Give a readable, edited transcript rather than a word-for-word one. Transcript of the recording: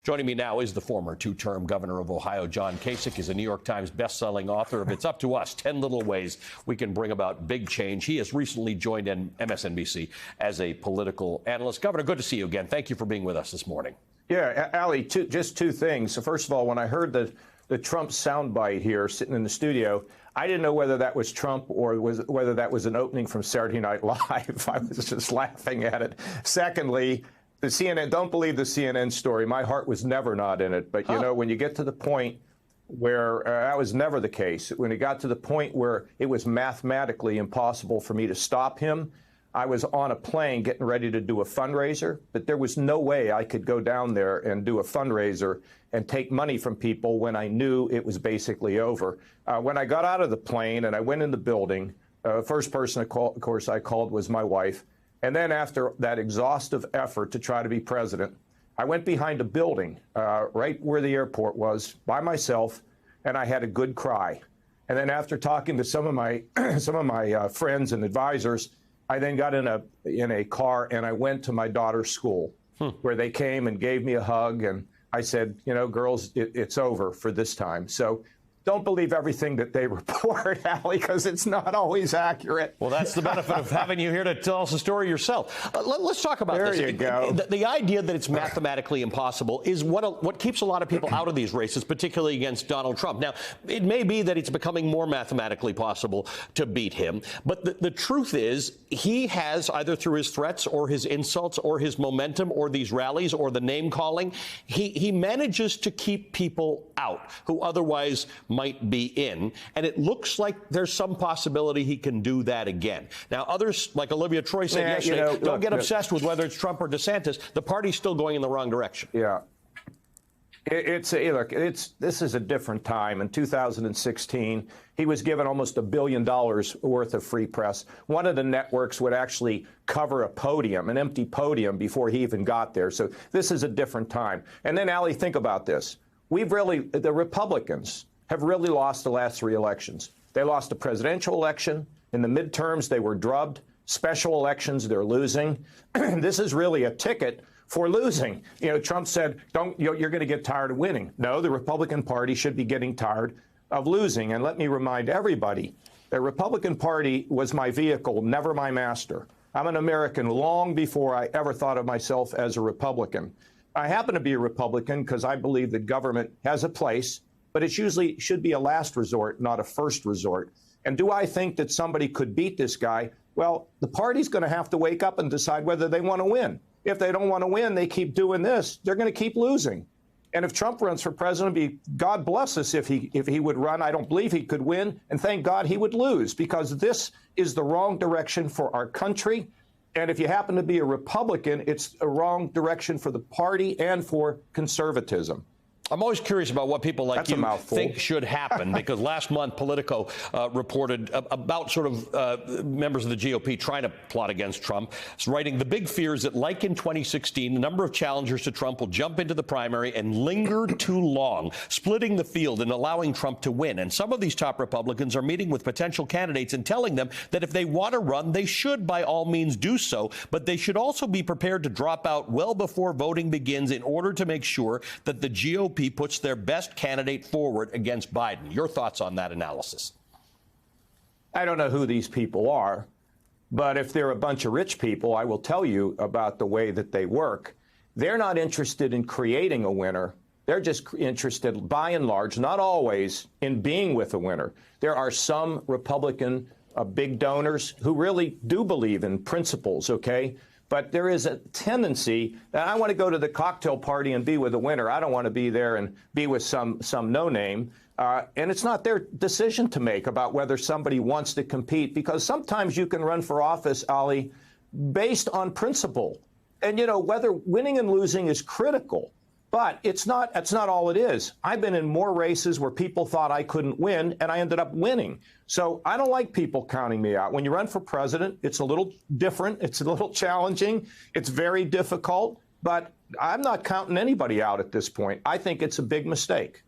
Joining me now is the former two-term governor of Ohio, John Kasich. He's a New York Times best-selling author of It's Up to Us, 10 Little Ways We Can Bring About Big Change. He has recently joined MSNBC as a political analyst. Governor, good to see you again. Thank you for being with us this morning. Yeah, Ali, just two things. So first of all, when I heard the Trump soundbite here sitting in the studio, I didn't know whether that was Trump or whether that was an opening from Saturday Night Live. I was just laughing at it. Secondly, the CNN, don't believe the CNN story. My heart was never not in it. But, you know, when you get to the point where that was never the case, when it got to the point where it was mathematically impossible for me to stop him, I was on a plane getting ready to do a fundraiser, but there was no way I could go down there and do a fundraiser and take money from people when I knew it was basically over. When I got out of the plane and I went in the building, first person, of course, I called was my wife. And then after that exhaustive effort to try to be president, I went behind a building right where the airport was by myself, and I had a good cry. And then after talking to some of my friends and advisors, I then got in a car and I went to my daughter's school where they came and gave me a hug. And I said, you know, girls, it's over for this time. So don't believe everything that they report, Ali, because it's not always accurate. Well, that's the benefit of having you here to tell us the story yourself. Let's talk about this. There you go. The idea that it's mathematically impossible is what keeps a lot of people out of these races, particularly against Donald Trump. Now, it may be that it's becoming more mathematically possible to beat him, but the truth is he has, either through his threats or his insults or his momentum or these rallies or the name calling, he manages to keep people out who otherwise might be in, and it looks like there's some possibility he can do that again. Now, others, like Olivia Troy said yesterday, don't get obsessed with whether it's Trump or DeSantis. The party's still going in the wrong direction. Yeah. This is a different time. In 2016, he was given almost $1 billion worth of free press. One of the networks would actually cover a podium, an empty podium, before he even got there. So this is a different time. And then, Ali, think about this. The Republicans have really lost the last three elections. They lost the presidential election. In the midterms, they were drubbed. Special elections, they're losing. This is really a ticket for losing. You know, Trump said, you're going to get tired of winning. No, the Republican Party should be getting tired of losing. And let me remind everybody, the Republican Party was my vehicle, never my master. I'm an American long before I ever thought of myself as a Republican. I happen to be a Republican because I believe that government has a place, but it usually should be a last resort, not a first resort. And do I think that somebody could beat this guy? Well, the party's going to have to wake up and decide whether they want to win. If they don't want to win, they keep doing this, they're going to keep losing. And if Trump runs for president, God bless us if he would run. I don't believe he could win. And thank God he would lose, because this is the wrong direction for our country. And if you happen to be a Republican, it's a wrong direction for the party and for conservatism. I'm always curious about what people like you think should happen, because last month Politico reported about sort of members of the GOP trying to plot against Trump. It's writing, the big fear is that, like in 2016, the number of challengers to Trump will jump into the primary and linger too long, splitting the field and allowing Trump to win. And some of these top Republicans are meeting with potential candidates and telling them that if they want to run, they should by all means do so, but they should also be prepared to drop out well before voting begins in order to make sure that the GOP puts their best candidate forward against Biden. Your thoughts on that analysis? I don't know who these people are, but if they're a bunch of rich people, I will tell you about the way that they work. They're not interested in creating a winner. They're just interested, by and large, not always, in being with a winner. There are some Republican big donors who really do believe in principles, okay? But there is a tendency that I want to go to the cocktail party and be with a winner. I don't want to be there and be with some no-name. And it's not their decision to make about whether somebody wants to compete, because sometimes you can run for office, Ali, based on principle. And, you know, whether winning and losing is critical. But that's not all it is. I've been in more races where people thought I couldn't win, and I ended up winning. So I don't like people counting me out. When you run for president, it's a little different. It's a little challenging. It's very difficult. But I'm not counting anybody out at this point. I think it's a big mistake.